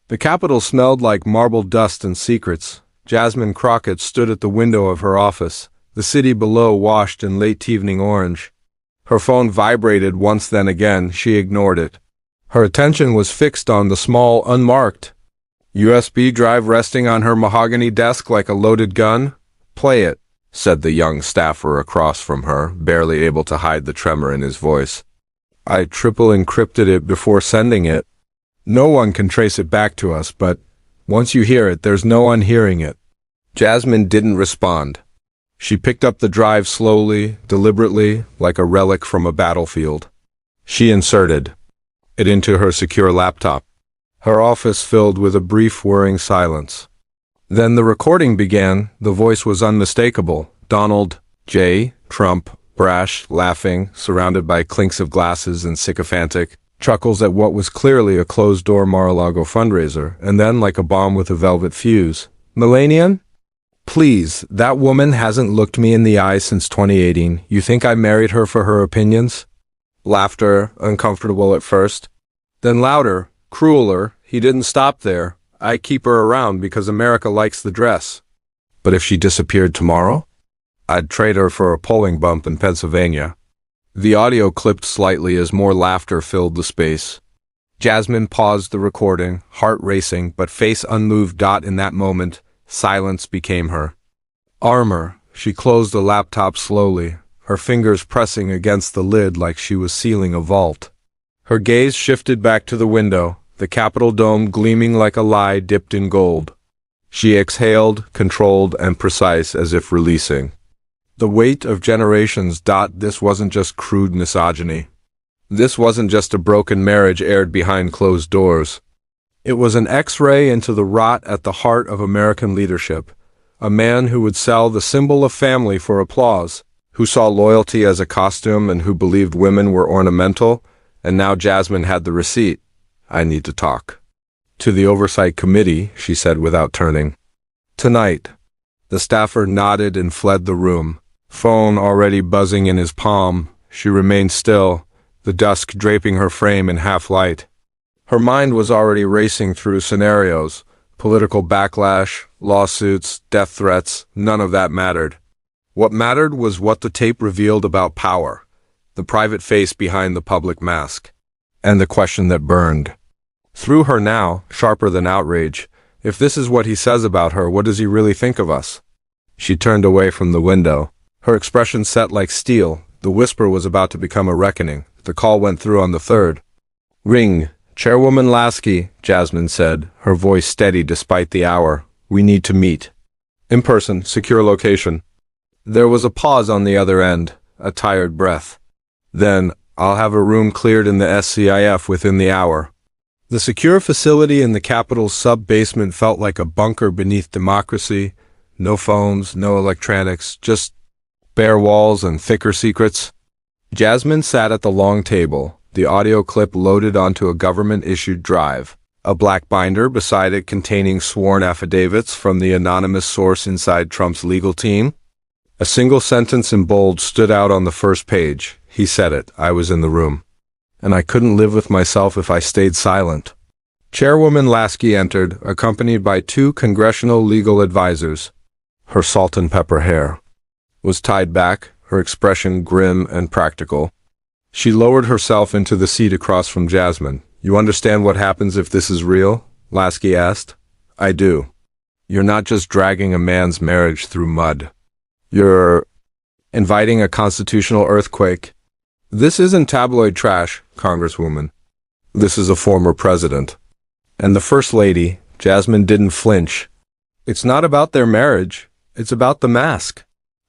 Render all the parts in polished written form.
The Capitol smelled like marble dust and secrets. Jasmine Crockett stood at the window of her office, the city below washed in late evening orange. Her phone vibrated once, then again. She ignored it. Her attention was fixed on the small, unmarked USB drive resting on her mahogany desk like a loaded gun. "Play it," said the young staffer across from her, barely able to hide the tremor in his voice. "I triple encrypted it before sending it. No one can trace it back to us, but once you hear it, there's no unhearing it." Jasmine didn't respond. She picked up the drive slowly, deliberately, like a relic from a battlefield. She inserted it into her secure laptop. Her office filled with a brief, whirring silence. Then the recording began. The voice was unmistakable. Donald J. Trump, brash, laughing, surrounded by clinks of glasses and sycophantic chuckles at what was clearly a closed-door Mar-a-Lago fundraiser, and then, like a bomb with a velvet fuse, "Melania? Please, that woman hasn't looked me in the eye since 2018. You think I married her for her opinions?" Laughter, uncomfortable at first. Then louder, crueler. He didn't stop there. "I keep her around because America likes the dress. But if she disappeared tomorrow? I'd trade her for a polling bump in Pennsylvania." The audio clipped slightly as more laughter filled the space. Jasmine paused the recording, heart racing, but face unmoved. In that moment, silence became her armor. She closed the laptop slowly, her fingers pressing against the lid like she was sealing a vault. Her gaze shifted back to the window, the Capitol dome gleaming like a lie dipped in gold. She exhaled, controlled and precise, as if releasing the weight of generations. This wasn't just crude misogyny. This wasn't just a broken marriage aired behind closed doors. It was an X-ray into the rot at the heart of American leadership. A man who would sell the symbol of family for applause, who saw loyalty as a costume and who believed women were ornamental. And now Jasmine had the receipt. "I need to talk to the Oversight Committee," she said without turning. "Tonight." The staffer nodded and fled the room, phone already buzzing in his palm. She remained still, the dusk draping her frame in half-light. Her mind was already racing through scenarios, political backlash, lawsuits, death threats. None of that mattered. What mattered was what the tape revealed about power, the private face behind the public mask, and the question that burned through her now, sharper than outrage. If this is what he says about her, what does he really think of us? She turned away from the window, her expression set like steel. The whisper was about to become a reckoning. The call went through on the third ring. "Chairwoman Lasky," Jasmine said, her voice steady despite the hour. "We need to meet. In person, secure location." There was a pause on the other end, a tired breath. Then, "I'll have a room cleared in the SCIF within the hour." The secure facility in the Capitol's sub-basement felt like a bunker beneath democracy. No phones, no electronics, just bare walls and thicker secrets. Jasmine sat at the long table, the audio clip loaded onto a government-issued drive, a black binder beside it containing sworn affidavits from the anonymous source inside Trump's legal team. A single sentence in bold stood out on the first page. He said it. "I was in the room, and I couldn't live with myself if I stayed silent." Chairwoman Lasky entered, accompanied by 2 congressional legal advisors. Her salt and pepper hair was tied back, her expression grim and practical. She lowered herself into the seat across from Jasmine. "You understand what happens if this is real?" Lasky asked. "I do. You're not just dragging a man's marriage through mud. You're inviting a constitutional earthquake. This isn't tabloid trash, Congresswoman. This is a former president. And the First Lady." Jasmine didn't flinch. "It's not about their marriage. It's about the mask.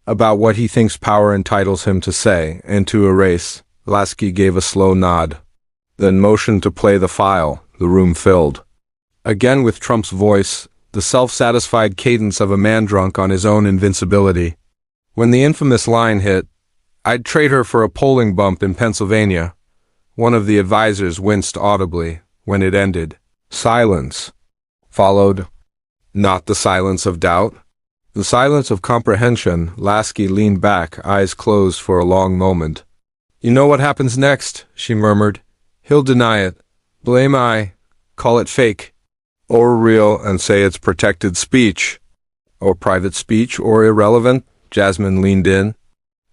About what he thinks power entitles him to say and to erase." Lasky gave a slow nod, then motioned to play the file. The room filled again with Trump's voice, the self-satisfied cadence of a man drunk on his own invincibility. When the infamous line hit, "I'd trade her for a polling bump in Pennsylvania," one of the advisors winced audibly. When it ended, silence followed. Not the silence of doubt, the silence of comprehension. Lasky leaned back, eyes closed for a long moment. "You know what happens next," she murmured. "He'll deny it. Blame I. Call it fake. or real and say it's protected speech, or private speech, or irrelevant. Jasmine leaned in.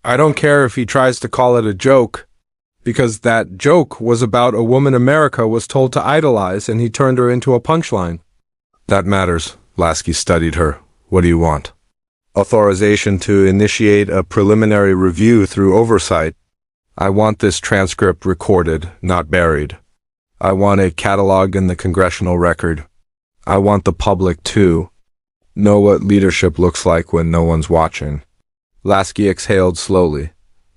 I don't care if he tries to call it a joke, because that joke was about a woman America was told to idolize and he turned her into a punchline. That matters. Lasky studied her. What do you want? Authorization to initiate a preliminary review through oversight. I want this transcript recorded, not buried. I want it cataloged in the congressional record. I want the public to know what leadership looks like when no one's watching. Lasky exhaled slowly.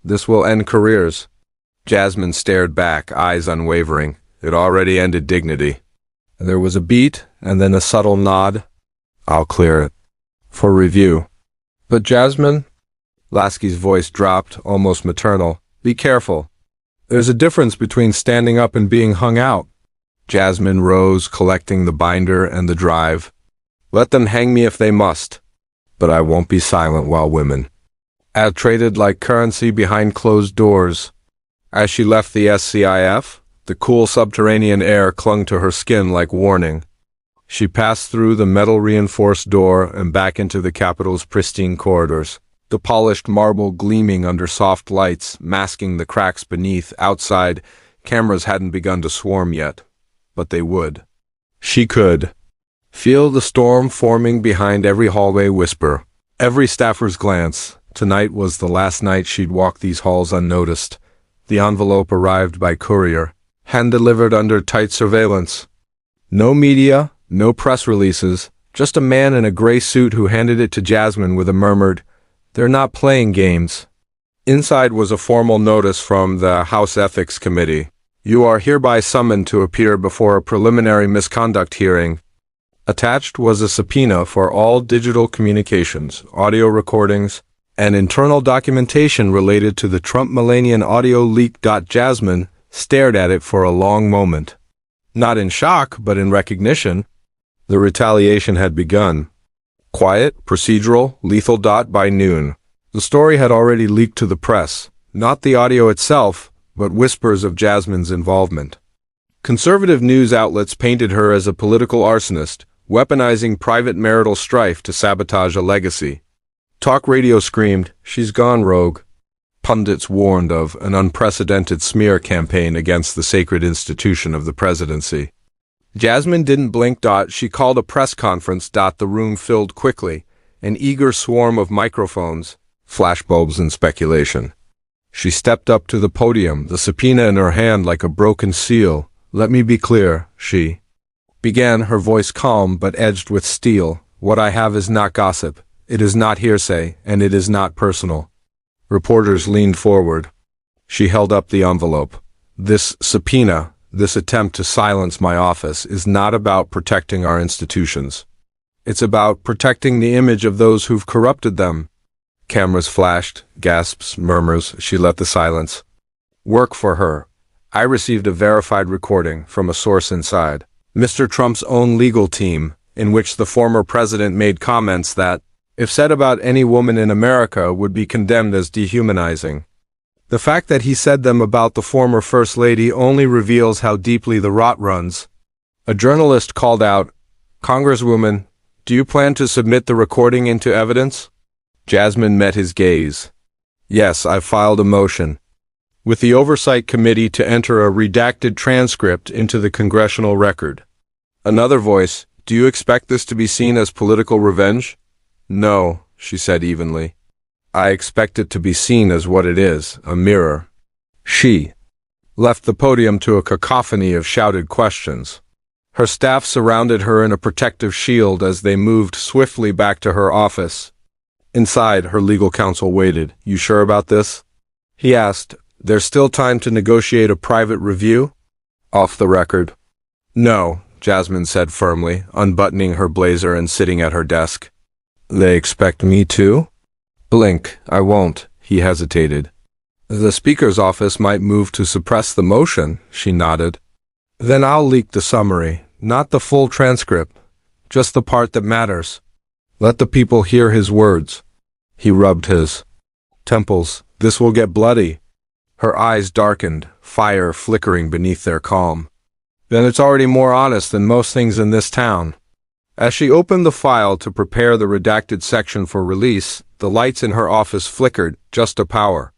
This will end careers. Jasmine stared back, eyes unwavering. It already ended dignity. There was a beat, and then a subtle nod. I'll clear it. For review. But Jasmine? Lasky's voice dropped, almost maternal. Be careful. There's a difference between standing up and being hung out. Jasmine rose, collecting the binder and the drive. Let them hang me if they must. But I won't be silent while women are traded like currency behind closed doors. As she left the SCIF, the cool subterranean air clung to her skin like warning. She passed through the metal-reinforced door and back into the Capitol's pristine corridors, the polished marble gleaming under soft lights, masking the cracks beneath. Outside, cameras hadn't begun to swarm yet, but they would. She could feel the storm forming behind every hallway whisper, every staffer's glance. Tonight was the last night she'd walk these halls unnoticed. The envelope arrived by courier, hand-delivered under tight surveillance. No media, no press releases, just a man in a gray suit who handed it to Jasmine with a murmured, "They're not playing games." Inside was a formal notice from the House Ethics Committee. You are hereby summoned to appear before a preliminary misconduct hearing. Attached was a subpoena for all digital communications, audio recordings, and internal documentation related to the Trump-Melania audio leak. Jasmine stared at it for a long moment. Not in shock, but in recognition. The retaliation had begun. Quiet, procedural, lethal. By noon, the story had already leaked to the press, not the audio itself, but whispers of Jasmine's involvement. Conservative news outlets painted her as a political arsonist, weaponizing private marital strife to sabotage a legacy. Talk radio screamed, "She's gone rogue." Pundits warned of an unprecedented smear campaign against the sacred institution of the presidency. Jasmine didn't blink. She called a press conference. The room filled quickly, an eager swarm of microphones, flashbulbs and speculation. She stepped up to the podium, the subpoena in her hand like a broken seal. Let me be clear, she began, her voice calm but edged with steel. What I have is not gossip. It is not hearsay, and it is not personal. Reporters leaned forward. She held up the envelope. This subpoena, this attempt to silence my office, is not about protecting our institutions. It's about protecting the image of those who've corrupted them. Cameras flashed, gasps, murmurs. She let the silence work for her. I received a verified recording from a source inside Mr. Trump's own legal team, in which the former president made comments that, if said about any woman in America, would be condemned as dehumanizing. The fact that he said them about the former First Lady only reveals how deeply the rot runs. A journalist called out, "Congresswoman, do you plan to submit the recording into evidence?" Jasmine met his gaze. "Yes, I've filed a motion with the Oversight Committee to enter a redacted transcript into the congressional record." Another voice, "Do you expect this to be seen as political revenge?" "No," she said evenly. "I expect it to be seen as what it is, a mirror." She left the podium to a cacophony of shouted questions. Her staff surrounded her in a protective shield as they moved swiftly back to her office. Inside, her legal counsel waited. "You sure about this?" he asked. "There's still time to negotiate a private review?" "Off the record." "No," Jasmine said firmly, unbuttoning her blazer and sitting at her desk. "They expect me to?" "Blink, I won't," he hesitated. "The Speaker's office might move to suppress the motion," she nodded. "Then I'll leak the summary, not the full transcript, just the part that matters. Let the people hear his words." He rubbed his temples. "This will get bloody." Her eyes darkened, fire flickering beneath their calm. Then it's already more honest than most things in this town. As she opened the file to prepare the redacted section for release, the lights in her office flickered, just a power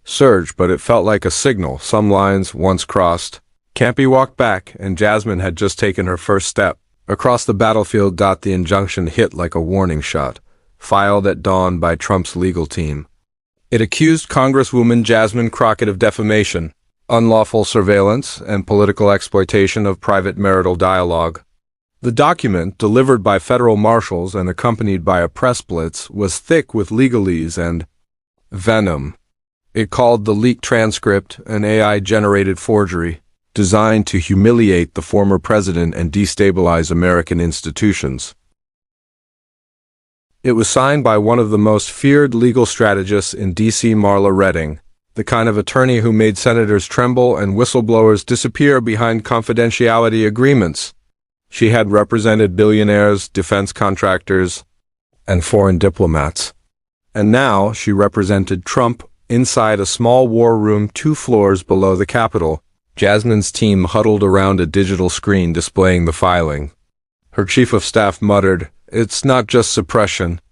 surge, but it felt like a signal. Some lines, once crossed, can't be walked back, and Jasmine had just taken her first step. Across the battlefield. The injunction hit like a warning shot, filed at dawn by Trump's legal team. It accused Congresswoman Jasmine Crockett of defamation, unlawful surveillance, and political exploitation of private marital dialogue. The document, delivered by federal marshals and accompanied by a press blitz, was thick with legalese and venom. It called the leaked transcript an AI-generated forgery, designed to humiliate the former president and destabilize American institutions. It was signed by one of the most feared legal strategists in D.C., Marla Redding, the kind of attorney who made senators tremble and whistleblowers disappear behind confidentiality agreements. She had represented billionaires, defense contractors, and foreign diplomats. And now she represented Trump inside a small war room 2 floors below the Capitol. Jasmine's team huddled around a digital screen displaying the filing. Her chief of staff muttered, "It's not just suppression.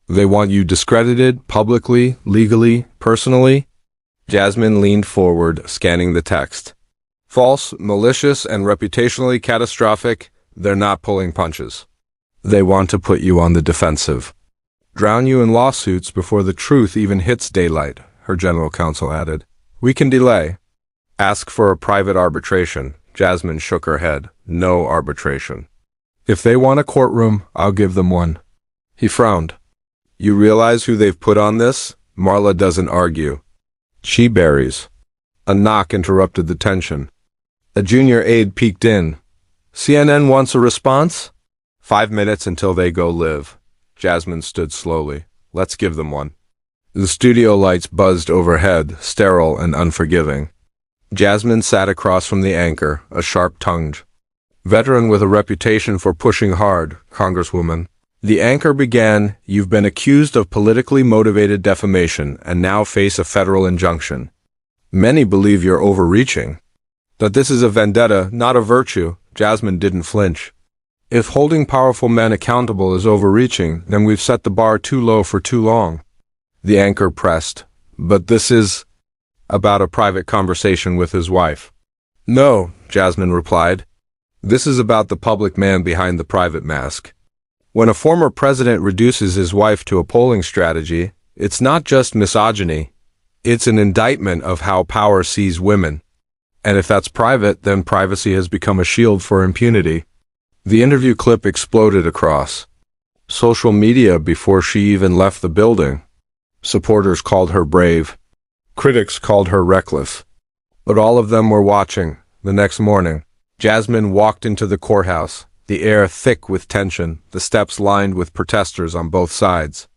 They want you discredited, publicly, legally, personally." Jasmine leaned forward, scanning the text. "False, malicious, and reputationally catastrophic. They're not pulling punches. They want to put you on the defensive. Drown you in lawsuits before the truth even hits daylight," her general counsel added. "We can delay. Ask for a private arbitration." Jasmine shook her head. "No arbitration. If they want a courtroom, I'll give them one." He frowned. "You realize who they've put on this?" Marla doesn't argue. She buries. A knock interrupted the tension. A junior aide peeked in. "CNN wants a response?" 5 minutes until they go live. Jasmine stood slowly. "Let's give them one." The studio lights buzzed overhead, sterile and unforgiving. Jasmine sat across from the anchor, a sharp-tongued veteran with a reputation for pushing hard, Congresswoman. The anchor began, "You've been accused of politically motivated defamation and now face a federal injunction. Many believe you're overreaching. That this is a vendetta, not a virtue." Jasmine didn't flinch. "If holding powerful men accountable is overreaching, then we've set the bar too low for too long." The anchor pressed. "But this is about a private conversation with his wife." "No," Jasmine replied. "This is about the public man behind the private mask. When a former president reduces his wife to a polling strategy, it's not just misogyny. It's an indictment of how power sees women. And if that's private, then privacy has become a shield for impunity." The interview clip exploded across social media before she even left the building. Supporters called her brave. Critics called her reckless. But all of them were watching. The next morning, Jasmine walked into the courthouse, the air thick with tension, the steps lined with protesters on both sides.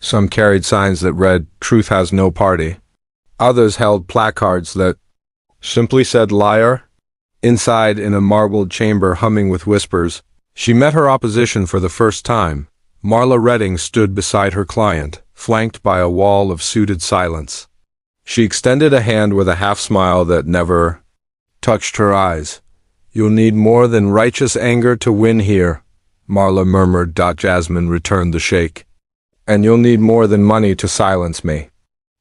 Some carried signs that read, "Truth has no party." Others held placards that simply said, "Liar." Inside, in a marbled chamber humming with whispers, she met her opposition for the first time. Marla Redding stood beside her client, flanked by a wall of suited silence. She extended a hand with a half-smile that never touched her eyes. "You'll need more than righteous anger to win here," Marla murmured. Jasmine returned the shake. "And you'll need more than money to silence me."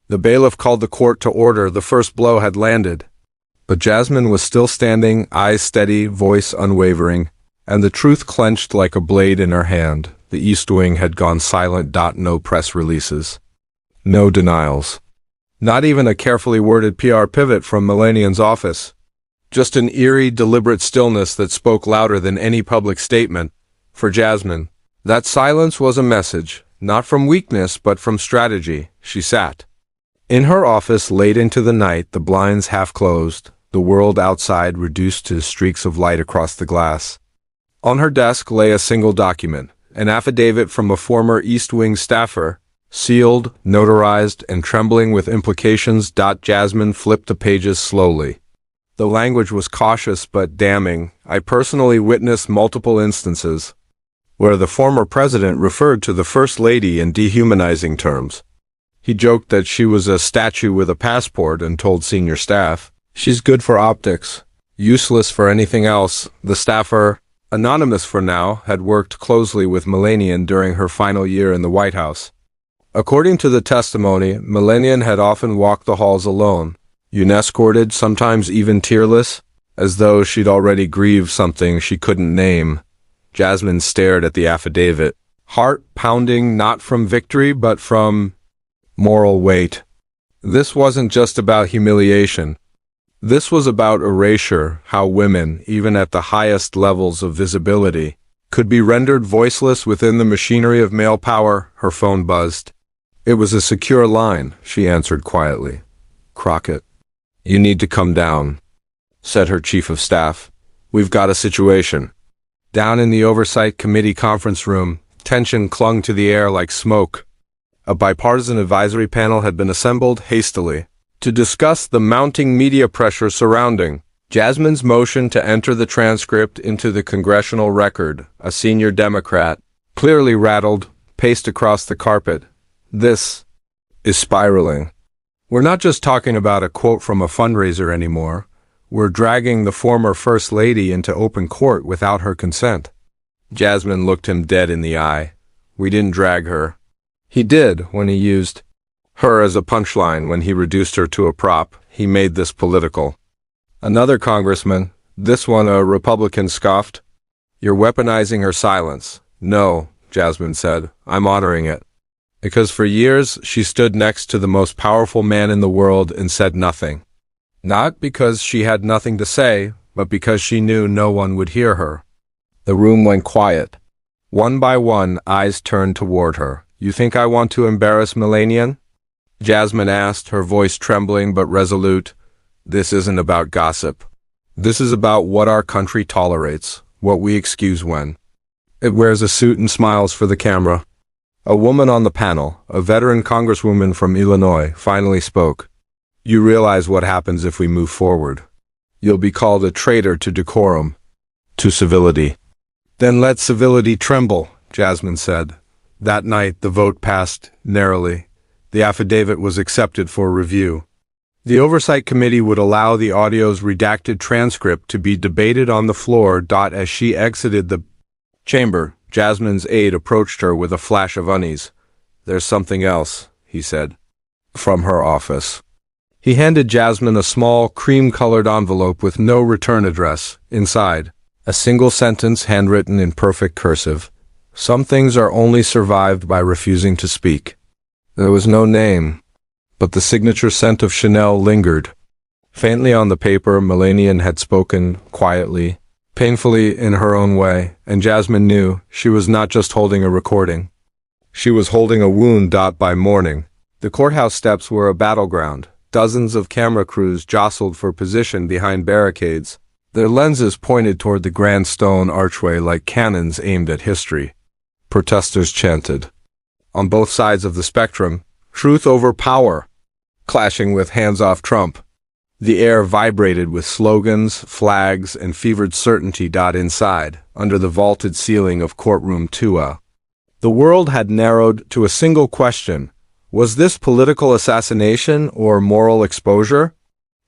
The bailiff called the court to order. The first blow had landed. But Jasmine was still standing, eyes steady, voice unwavering, and the truth clenched like a blade in her hand. The East Wing had gone silent. No press releases. No denials. Not even a carefully worded PR pivot from Melania's office. Just an eerie, deliberate stillness that spoke louder than any public statement. For Jasmine, that silence was a message, not from weakness but from strategy. She sat in her office late into the night, the blinds half closed, the world outside reduced to streaks of light across the glass. On her desk lay a single document, an affidavit from a former East Wing staffer, sealed, notarized, and trembling with implications. Jasmine flipped the pages slowly. The language was cautious but damning. "I personally witnessed multiple instances where the former president referred to the First Lady in dehumanizing terms. He joked that she was a statue with a passport and told senior staff, 'She's good for optics.' Useless for anything else, the staffer, anonymous for now, had worked closely with Melania during her final year in the White House. According to the testimony, Melania had often walked the halls alone, unescorted, sometimes even tearless, as though she'd already grieved something she couldn't name. Jasmine stared at the affidavit, heart pounding not from victory but from moral weight. This wasn't just about humiliation. This was about erasure, how women, even at the highest levels of visibility, could be rendered voiceless within the machinery of male power. Her phone buzzed. It was a secure line, she answered quietly. "Crockett, you need to come down," said her chief of staff. "We've got a situation." Down in the Oversight Committee conference room, tension clung to the air like smoke. A bipartisan advisory panel had been assembled hastily to discuss the mounting media pressure surrounding Jasmine's motion to enter the transcript into the congressional record. A senior Democrat, clearly rattled, paced across the carpet. "This is spiraling. We're not just talking about a quote from a fundraiser anymore. We're dragging the former First Lady into open court without her consent." Jasmine looked him dead in the eye. "We didn't drag her." He did when he used her as a punchline, when he reduced her to a prop. He made this political. Another congressman, this one a Republican, scoffed. "You're weaponizing her silence." "No," Jasmine said, "I'm honoring it. Because for years she stood next to the most powerful man in the world and said nothing. Not because she had nothing to say, but because she knew no one would hear her." The room went quiet. One by one, eyes turned toward her. "You think I want to embarrass Melania?" Jasmine asked, her voice trembling but resolute. "This isn't about gossip. This is about what our country tolerates, what we excuse when it wears a suit and smiles for the camera." A woman on the panel, a veteran congresswoman from Illinois, finally spoke. "You realize what happens if we move forward. You'll be called a traitor to decorum, to civility." "Then let civility tremble," Jasmine said. That night the vote passed narrowly. The affidavit was accepted for review. The Oversight Committee would allow the audio's redacted transcript to be debated on the floor. As she exited the chamber, Jasmine's aide approached her with a flash of unease. "There's something else," he said, from her office. He handed Jasmine a small, cream-colored envelope with no return address. Inside, a single sentence handwritten in perfect cursive. "Some things are only survived by refusing to speak." There was no name, but the signature scent of Chanel lingered. Faintly on the paper, Melania had spoken, quietly, painfully in her own way, and Jasmine knew she was not just holding a recording. She was holding a wound. By morning, the courthouse steps were a battleground. Dozens of camera crews jostled for position behind barricades, their lenses pointed toward the grand stone archway like cannons aimed at history. Protesters chanted. On both sides of the spectrum, "Truth over power," clashing with "Hands off Trump." The air vibrated with slogans, flags, and fevered certainty. Inside, under the vaulted ceiling of courtroom-style, the world had narrowed to a single question. Was this political assassination or moral exposure?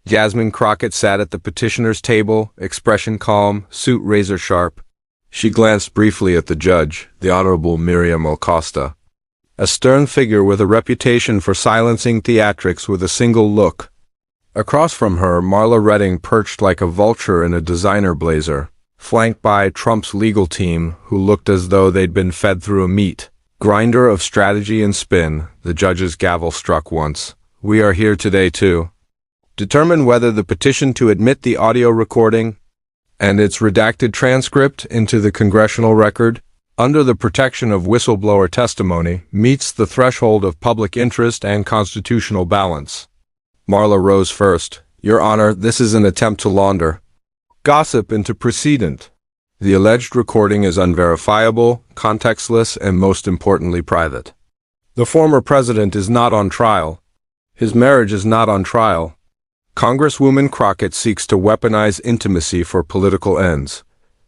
Jasmine Crockett sat at the petitioner's table, expression calm, suit razor-sharp. She glanced briefly at the judge, the Honorable Miriam Acosta, a stern figure with a reputation for silencing theatrics with a single look. Across from her, Marla Redding perched like a vulture in a designer blazer, flanked by Trump's legal team, who looked as though they'd been fed through a meat grinder of strategy and spin. The judge's gavel struck once. "We are here today to determine whether the petition to admit the audio recording and its redacted transcript into the congressional record, under the protection of whistleblower testimony, meets the threshold of public interest and constitutional balance." Marla rose first. "Your Honor, this is an attempt to launder gossip into precedent. The alleged recording is unverifiable, contextless, and most importantly private. The former president is not on trial. His marriage is not on trial. Congresswoman Crockett seeks to weaponize intimacy for political ends."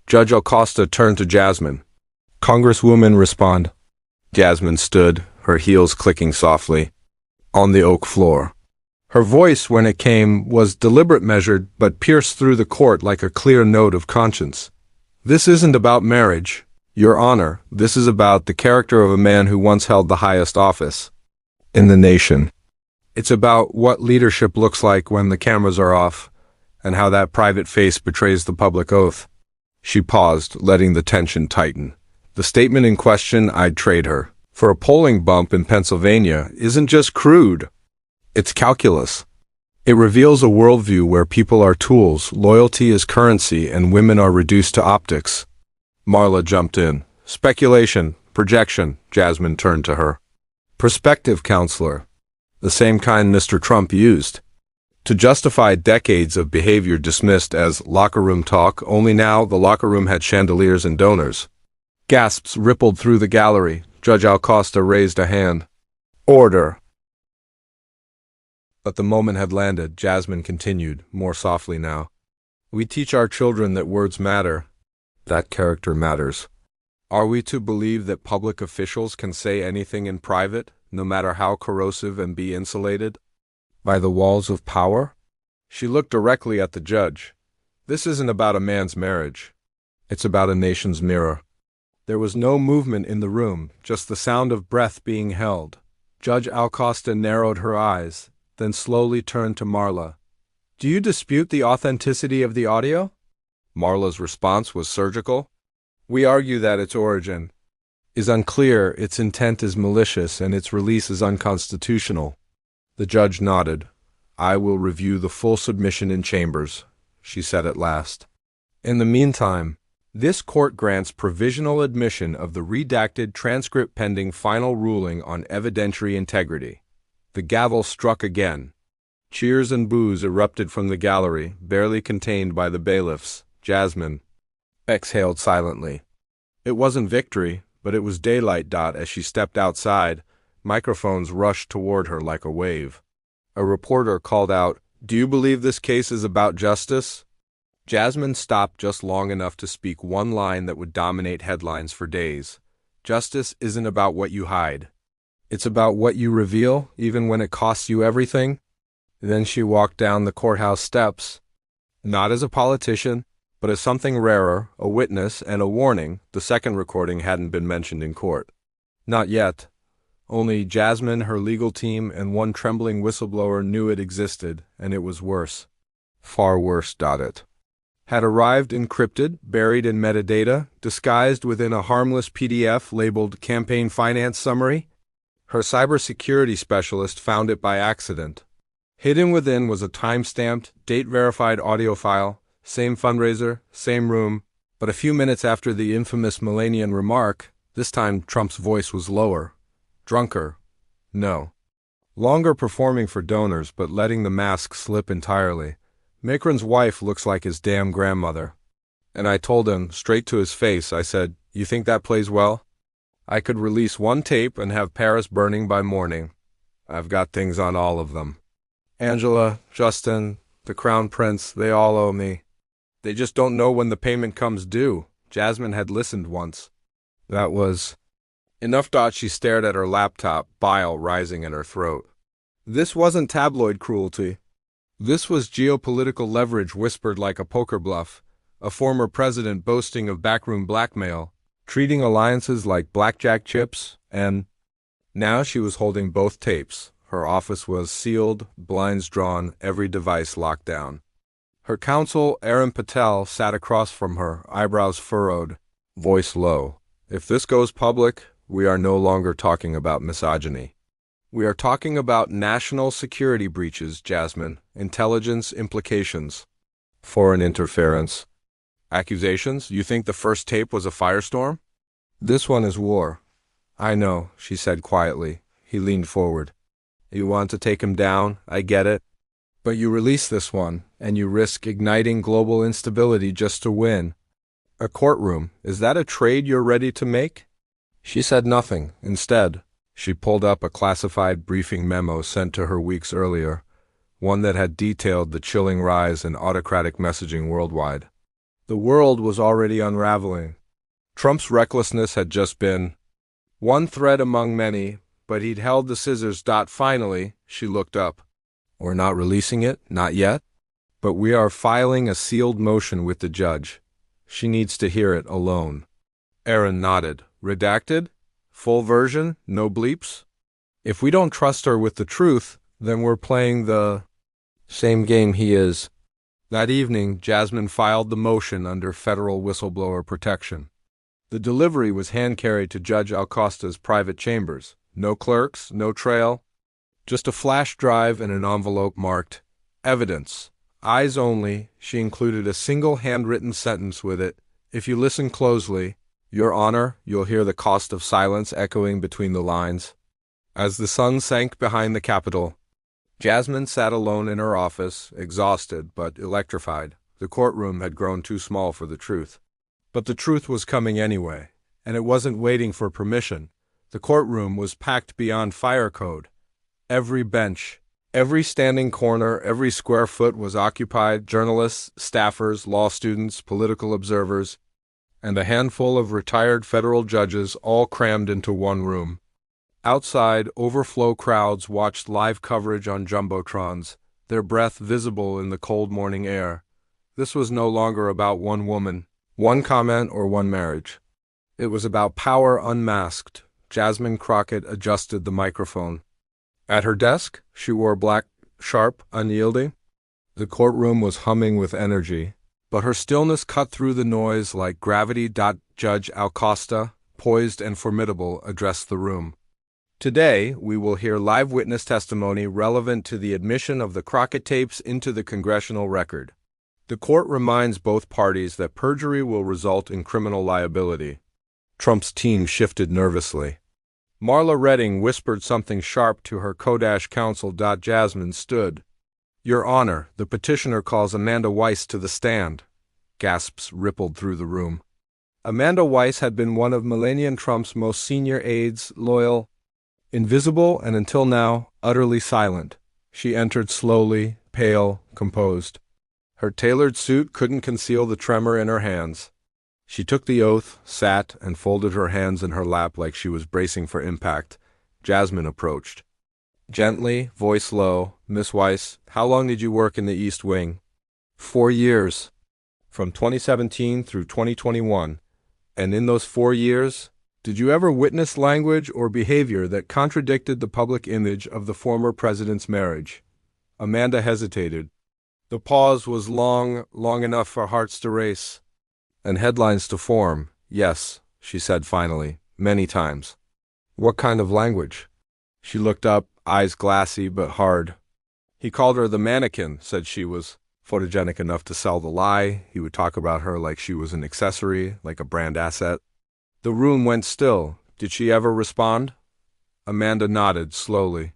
Judge Acosta turned to Jasmine. "Congresswoman, respond." Jasmine stood, her heels clicking softly, on the oak floor. Her voice, when it came, was deliberate, measured, but pierced through the court like a clear note of conscience. This isn't about marriage, Your Honor. This is about the character of a man who once held the highest office in the nation. It's about what leadership looks like when the cameras are off, and how that private face betrays the public oath. She paused, letting the tension tighten. The statement in question, "I'd trade her for a polling bump in Pennsylvania," isn't just crude. It's calculus. It reveals a worldview where people are tools, loyalty is currency, and women are reduced to optics. Marla jumped in. "Speculation, projection," Jasmine turned to her. "Perspective, counselor. The same kind Mr. Trump used to justify decades of behavior dismissed as locker room talk, only now the locker room had chandeliers and donors." Gasps rippled through the gallery. Judge Alcosta raised a hand. "Order." But the moment had landed. Jasmine continued, more softly now. "We teach our children that words matter, that character matters. Are we to believe that public officials can say anything in private, no matter how corrosive, and be insulated by the walls of power?" She looked directly at the judge. "This isn't about a man's marriage. It's about a nation's mirror." There was no movement in the room, just the sound of breath being held. Judge Alcosta narrowed her eyes, then slowly turned to Marla. "Do you dispute the authenticity of the audio?" Marla's response was surgical. "We argue that its origin is unclear, its intent is malicious, and its release is unconstitutional." The judge nodded. "I will review the full submission in chambers," she said at last. "In the meantime, this court grants provisional admission of the redacted transcript pending final ruling on evidentiary integrity." The gavel struck again. Cheers and boos erupted from the gallery, barely contained by the bailiffs. Jasmine exhaled silently. It wasn't victory, but it was daylight. As she stepped outside, microphones rushed toward her like a wave. A reporter called out, "Do you believe this case is about justice?" Jasmine stopped just long enough to speak one line that would dominate headlines for days. "Justice isn't about what you hide. It's about what you reveal, even when it costs you everything." Then she walked down the courthouse steps, not as a politician, but as something rarer, a witness and a warning. The second recording hadn't been mentioned in court. Not yet. Only Jasmine, her legal team, and one trembling whistleblower knew it existed, and it was worse. Far worse. It had arrived encrypted, buried in metadata, disguised within a harmless PDF labeled Campaign Finance Summary. Her cybersecurity specialist found it by accident. Hidden within was a time-stamped, date-verified audio file, same fundraiser, same room, but a few minutes after the infamous Melanian remark, this time Trump's voice was lower, drunker, no, longer, performing for donors but letting the mask slip entirely. "Macron's wife looks like his damn grandmother." And I told him, straight to his face, I said, "You think that plays well? I could release one tape and have Paris burning by morning. I've got things on all of them. Angela, Justin, the Crown Prince, they all owe me. They just don't know when the payment comes due." Jasmine had listened once. That was enough. She stared at her laptop, bile rising in her throat. This wasn't tabloid cruelty. This was geopolitical leverage whispered like a poker bluff, a former president boasting of backroom blackmail, treating alliances like blackjack chips, and now she was holding both tapes. Her office was sealed, blinds drawn, every device locked down. Her counsel, Aaron Patel, sat across from her, eyebrows furrowed, voice low. "If this goes public, we are no longer talking about misogyny. We are talking about national security breaches, Jasmine, intelligence implications, foreign interference. Accusations? You think the first tape was a firestorm? This one is war." "I know," she said quietly. He leaned forward. "You want to take him down, I get it. But you release this one, and you risk igniting global instability just to win. A courtroom, is that a trade you're ready to make?" She said nothing. Instead, she pulled up a classified briefing memo sent to her weeks earlier, one that had detailed the chilling rise in autocratic messaging worldwide. The world was already unraveling. Trump's recklessness had just been one thread among many, but he'd held the scissors. Finally, she looked up. We're not releasing it, not yet. But we are filing a sealed motion with the judge. She needs to hear it alone. Aaron nodded. Redacted? Full version? No bleeps? If we don't trust her with the truth, then we're playing the same game he is. That evening, Jasmine filed the motion under federal whistleblower protection. The delivery was hand-carried to Judge Acosta's private chambers. No clerks, no trail, just a flash drive and an envelope marked evidence. Eyes only. She included a single handwritten sentence with it. If you listen closely, Your Honor, you'll hear the cost of silence echoing between the lines. As the sun sank behind the Capitol, Jasmine sat alone in her office, exhausted but electrified. The courtroom had grown too small for the truth. But the truth was coming anyway, and it wasn't waiting for permission. The courtroom was packed beyond fire code. Every bench, every standing corner, every square foot was occupied. Journalists, staffers, law students, political observers, and a handful of retired federal judges all crammed into one room. Outside, overflow crowds watched live coverage on jumbotrons, their breath visible in the cold morning air. This was no longer about one woman, one comment, or one marriage. It was about power unmasked. Jasmine Crockett adjusted the microphone. At her desk, she wore black, sharp, unyielding. The courtroom was humming with energy, but her stillness cut through the noise like gravity. Judge Acosta, poised and formidable, addressed the room. Today, we will hear live witness testimony relevant to the admission of the Crockett tapes into the congressional record. The court reminds both parties that perjury will result in criminal liability. Trump's team shifted nervously. Marla Redding whispered something sharp to her Kodash counsel. Jasmine stood. Your Honor, the petitioner calls Amanda Weiss to the stand. Gasps rippled through the room. Amanda Weiss had been one of Melania and Trump's most senior aides, loyal, invisible, and until now, utterly silent. She entered slowly, pale, composed. Her tailored suit couldn't conceal the tremor in her hands. She took the oath, sat, and folded her hands in her lap like she was bracing for impact. Jasmine approached. Gently, voice low, Miss Weiss, how long did you work in the East Wing? 4 years. From 2017 through 2021. And in those 4 years, did you ever witness language or behavior that contradicted the public image of the former president's marriage? Amanda hesitated. The pause was long enough for hearts to race and headlines to form. Yes, she said finally, many times. What kind of language? She looked up, eyes glassy but hard. He called her the mannequin, said she was photogenic enough to sell the lie. He would talk about her like she was an accessory, like a brand asset. The room went still. Did she ever respond? Amanda nodded slowly.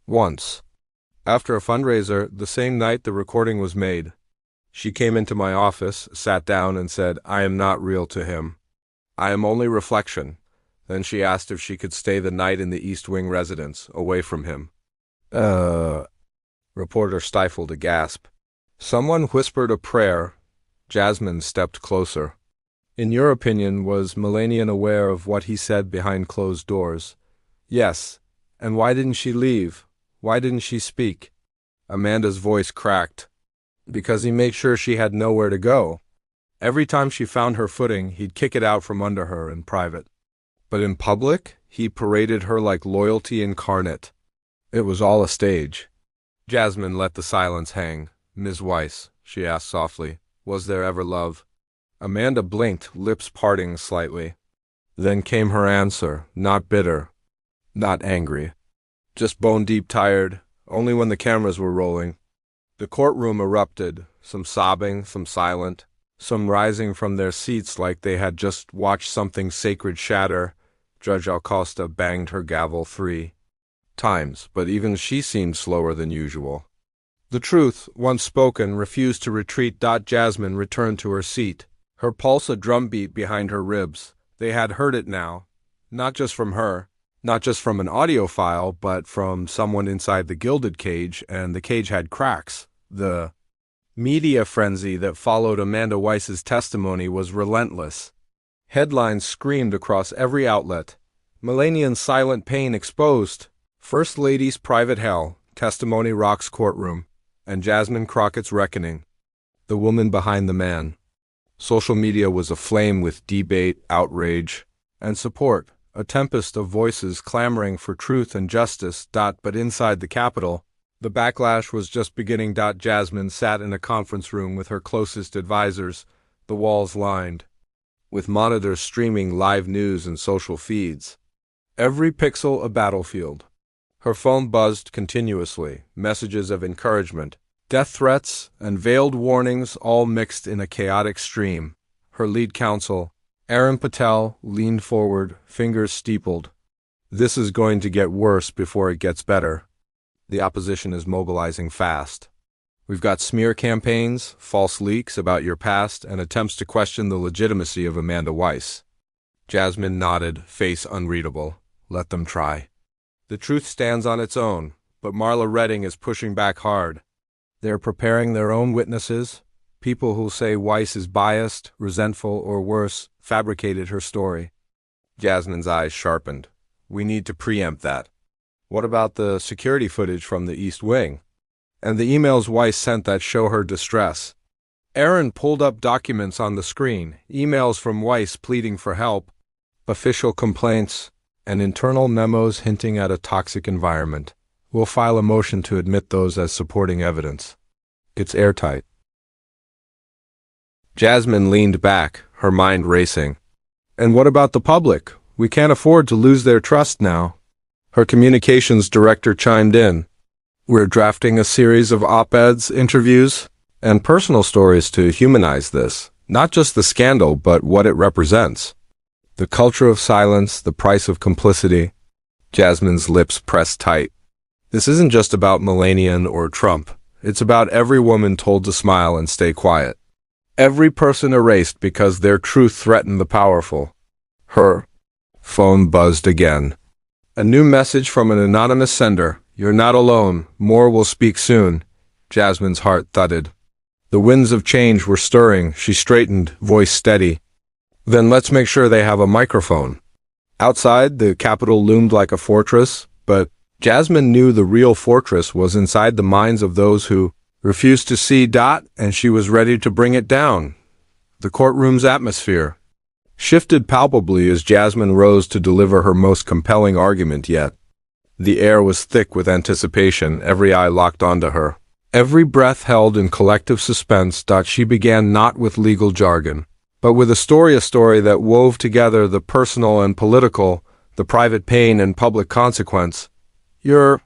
Once. After a fundraiser, the same night the recording was made. She came into my office, sat down, and said, I am not real to him. I am only reflection. Then she asked if she could stay the night in the East Wing residence, away from him. Reporter stifled a gasp. Someone whispered a prayer. Jasmine stepped closer. In your opinion, was Melania aware of what he said behind closed doors? Yes. And why didn't she leave? Why didn't she speak? Amanda's voice cracked. Because he made sure she had nowhere to go. Every time she found her footing, he'd kick it out from under her in private. But in public, he paraded her like loyalty incarnate. It was all a stage. Jasmine let the silence hang. Ms. Weiss, she asked softly, was there ever love? Amanda blinked, lips parting slightly. Then came her answer, not bitter, not angry. Just bone-deep tired, only when the cameras were rolling. The courtroom erupted, some sobbing, some silent, some rising from their seats like they had just watched something sacred shatter. Judge Acosta banged her gavel 3 times, but even she seemed slower than usual. The truth, once spoken, refused to retreat. Jasmine returned to her seat, her pulse a drumbeat behind her ribs. They had heard it now, not just from her, not just from an audio file, but from someone inside the gilded cage, and the cage had cracks. The media frenzy that followed Amanda Weiss's testimony was relentless. Headlines screamed across every outlet. Melania's silent pain exposed. First Lady's private hell. Testimony Rocks Courtroom, and Jasmine Crockett's Reckoning. The Woman Behind the Man. Social media was aflame with debate, outrage, and support, a tempest of voices clamoring for truth and justice. But inside the Capitol, the backlash was just beginning. Jasmine sat in a conference room with her closest advisors, the walls lined with monitors streaming live news and social feeds. Every pixel a battlefield. Her phone buzzed continuously, messages of encouragement, death threats, and veiled warnings all mixed in a chaotic stream. Her lead counsel, Aaron Patel, leaned forward, fingers steepled. This is going to get worse before it gets better. The opposition is mobilizing fast. We've got smear campaigns, false leaks about your past, and attempts to question the legitimacy of Amanda Weiss. Jasmine nodded, face unreadable. Let them try. The truth stands on its own, but Marla Redding is pushing back hard. They're preparing their own witnesses, people who'll say Weiss is biased, resentful, or worse, fabricated her story. Jasmine's eyes sharpened. We need to preempt that. What about the security footage from the East Wing? And the emails Weiss sent that show her distress? Aaron pulled up documents on the screen, emails from Weiss pleading for help, official complaints, and internal memos hinting at a toxic environment. We'll file a motion to admit those as supporting evidence. It's airtight. Jasmine leaned back, her mind racing. And what about the public? We can't afford to lose their trust now. Her communications director chimed in. We're drafting a series of op-eds, interviews, and personal stories to humanize this. Not just the scandal, but what it represents. The culture of silence, the price of complicity. Jasmine's lips pressed tight. This isn't just about Melania or Trump. It's about every woman told to smile and stay quiet. Every person erased because their truth threatened the powerful. Her phone buzzed again. A new message from an anonymous sender. You're not alone. More will speak soon. Jasmine's heart thudded. The winds of change were stirring. She straightened, voice steady. Then let's make sure they have a microphone. Outside, the Capitol loomed like a fortress, but Jasmine knew the real fortress was inside the minds of those who refused to see. And she was ready to bring it down. The courtroom's atmosphere shifted palpably as Jasmine rose to deliver her most compelling argument yet. The air was thick with anticipation, every eye locked onto her. Every breath held in collective suspense. She began not with legal jargon, but with a story that wove together the personal and political, the private pain and public consequence. Your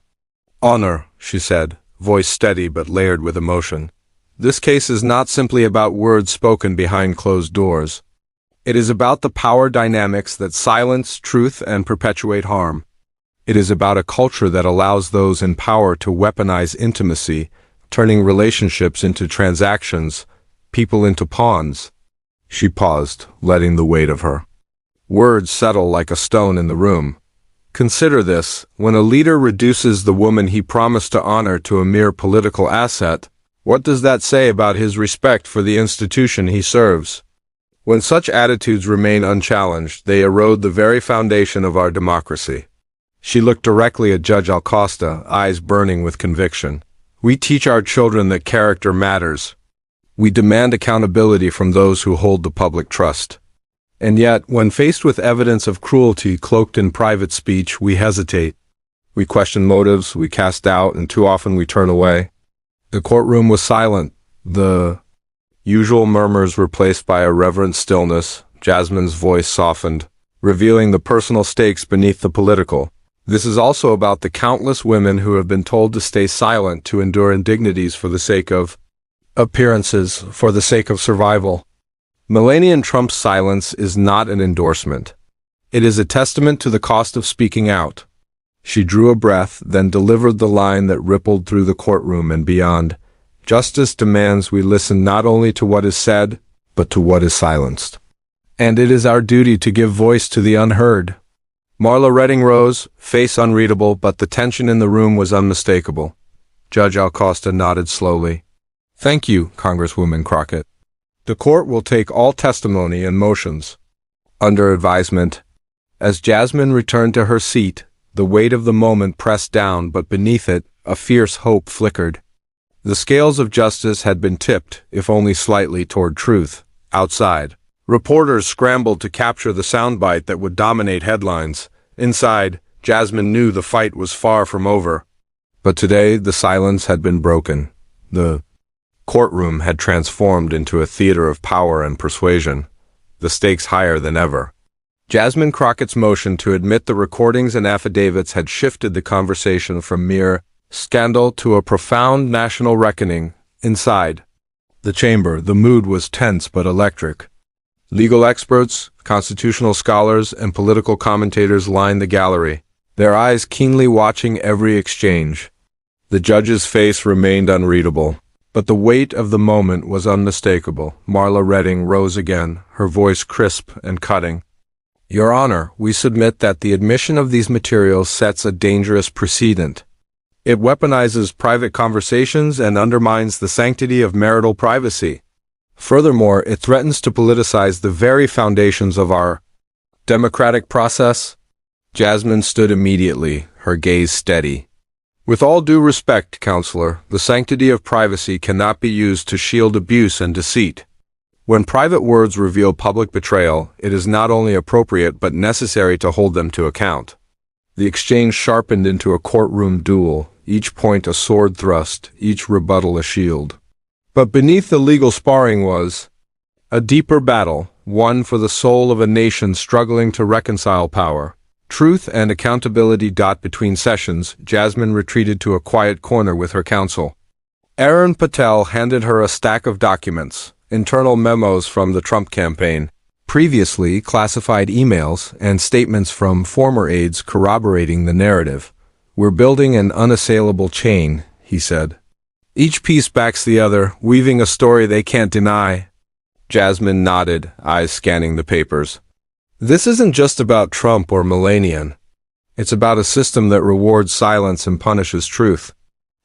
Honor, she said, voice steady but layered with emotion. This case is not simply about words spoken behind closed doors. It is about the power dynamics that silence truth and perpetuate harm. It is about a culture that allows those in power to weaponize intimacy, turning relationships into transactions, people into pawns. She paused, letting the weight of her words settle like a stone in the room. Consider this, when a leader reduces the woman he promised to honor to a mere political asset, what does that say about his respect for the institution he serves? When such attitudes remain unchallenged, they erode the very foundation of our democracy. She looked directly at Judge Acosta, eyes burning with conviction. We teach our children that character matters. We demand accountability from those who hold the public trust. And yet, when faced with evidence of cruelty cloaked in private speech, we hesitate. We question motives, we cast doubt, and too often we turn away. The courtroom was silent, the usual murmurs replaced by a reverent stillness. Jasmine's voice softened, revealing the personal stakes beneath the political. This is also about the countless women who have been told to stay silent, to endure indignities for the sake of appearances, for the sake of survival. Melania Trump's silence is not an endorsement. It is a testament to the cost of speaking out. She drew a breath, then delivered the line that rippled through the courtroom and beyond. Justice demands we listen not only to what is said, but to what is silenced. And it is our duty to give voice to the unheard. Marla Redding rose, face unreadable, but the tension in the room was unmistakable. Judge Acosta nodded slowly. Thank you, Congresswoman Crockett. The court will take all testimony and motions under advisement. As Jasmine returned to her seat, The weight of the moment pressed down, but beneath it, a fierce hope flickered. The scales of justice had been tipped, if only slightly, toward truth. Outside, reporters scrambled to capture the soundbite that would dominate headlines. Inside, Jasmine knew the fight was far from over. But today, the silence had been broken. The courtroom had transformed into a theater of power and persuasion, the stakes higher than ever. Jasmine Crockett's motion to admit the recordings and affidavits had shifted the conversation from mere scandal to a profound national reckoning. Inside the chamber, the mood was tense but electric. Legal experts, constitutional scholars, and political commentators lined the gallery, their eyes keenly watching every exchange. The judge's face remained unreadable, but the weight of the moment was unmistakable. Marla Redding rose again, her voice crisp and cutting. Your Honor, we submit that the admission of these materials sets a dangerous precedent. It weaponizes private conversations and undermines the sanctity of marital privacy. Furthermore, it threatens to politicize the very foundations of our democratic process. Jasmine stood immediately, her gaze steady. With all due respect, Counselor, the sanctity of privacy cannot be used to shield abuse and deceit. When private words reveal public betrayal, it is not only appropriate but necessary to hold them to account. The exchange sharpened into a courtroom duel, each point a sword thrust, each rebuttal a shield. But beneath the legal sparring was a deeper battle, one for the soul of a nation struggling to reconcile power, truth, and accountability. Between sessions, Jasmine retreated to a quiet corner with her counsel. Aaron Patel handed her a stack of documents, internal memos from the Trump campaign, previously classified emails, and statements from former aides corroborating the narrative. We're building an unassailable chain, he said. Each piece backs the other, weaving a story they can't deny. Jasmine nodded, eyes scanning the papers. This isn't just about Trump or Melania. It's about a system that rewards silence and punishes truth.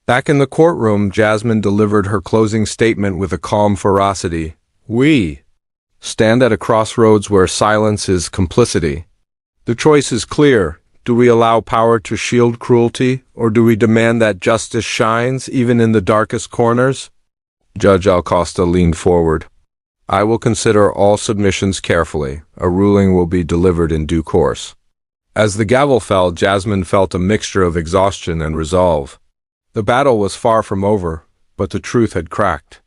Back in the courtroom, Jasmine delivered her closing statement with a calm ferocity. We stand at a crossroads where silence is complicity. The choice is clear. Do we allow power to shield cruelty, or do we demand that justice shines even in the darkest corners? Judge Acosta leaned forward. I will consider all submissions carefully. A ruling will be delivered in due course. As the gavel fell, Jasmine felt a mixture of exhaustion and resolve. The battle was far from over, but the truth had cracked.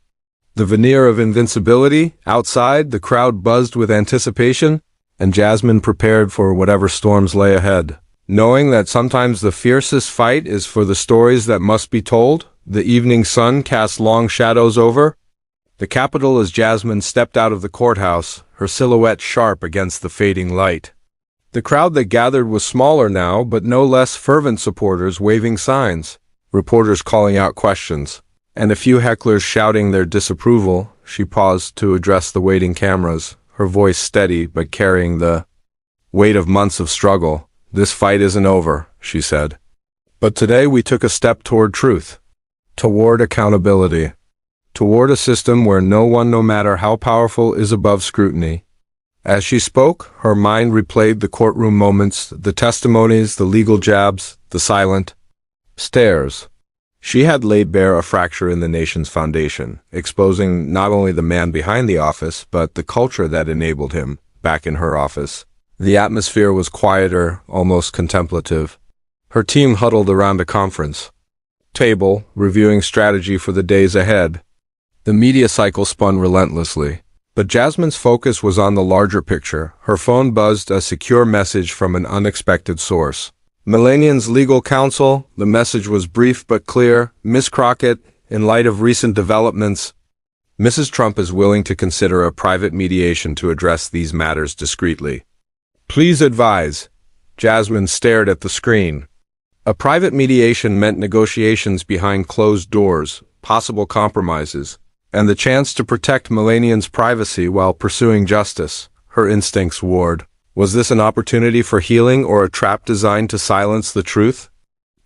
The veneer of invincibility, outside, the crowd buzzed with anticipation, and Jasmine prepared for whatever storms lay ahead. Knowing that sometimes the fiercest fight is for the stories that must be told, the evening sun cast long shadows over the Capitol as Jasmine stepped out of the courthouse, her silhouette sharp against the fading light. The crowd that gathered was smaller now, but no less fervent supporters waving signs, reporters calling out questions, and a few hecklers shouting their disapproval. She paused to address the waiting cameras, her voice steady but carrying the weight of months of struggle. This fight isn't over, she said. But today we took a step toward truth, toward accountability, toward a system where no one, no matter how powerful, is above scrutiny. As she spoke, her mind replayed the courtroom moments, the testimonies, the legal jabs, the silent stares. She had laid bare a fracture in the nation's foundation, exposing not only the man behind the office, but the culture that enabled him. Back in her office, the atmosphere was quieter, almost contemplative. Her team huddled around a conference table, reviewing strategy for the days ahead. The media cycle spun relentlessly, but Jasmine's focus was on the larger picture. Her phone buzzed, a secure message from an unexpected source. Melania's legal counsel. The message was brief but clear. Miss Crockett, in light of recent developments, Mrs. Trump is willing to consider a private mediation to address these matters discreetly. Please advise. Jasmine stared at the screen. A private mediation meant negotiations behind closed doors, possible compromises, and the chance to protect Melania's privacy while pursuing justice. Her instincts warred. Was this an opportunity for healing or a trap designed to silence the truth?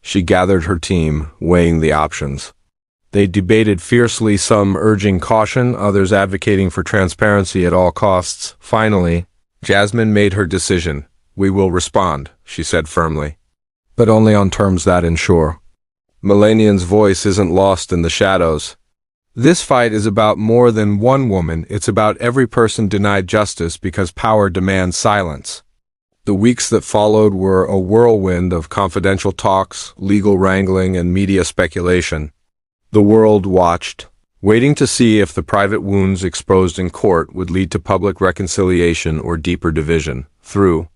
She gathered her team, weighing the options. They debated fiercely, some urging caution, others advocating for transparency at all costs. Finally, Jasmine made her decision. We will respond, she said firmly. but only on terms that ensure. Melania's voice isn't lost in the shadows. This fight is about more than one woman, it's about every person denied justice because power demands silence. The weeks that followed were a whirlwind of confidential talks, legal wrangling, and media speculation. The world watched, waiting to see if the private wounds exposed in court would lead to public reconciliation or deeper division. Through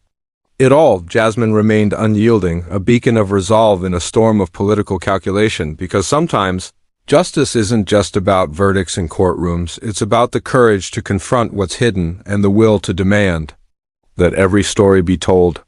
it all, Jasmine remained unyielding, a beacon of resolve in a storm of political calculation, because sometimes justice isn't just about verdicts in courtrooms, it's about the courage to confront what's hidden and the will to demand that every story be told.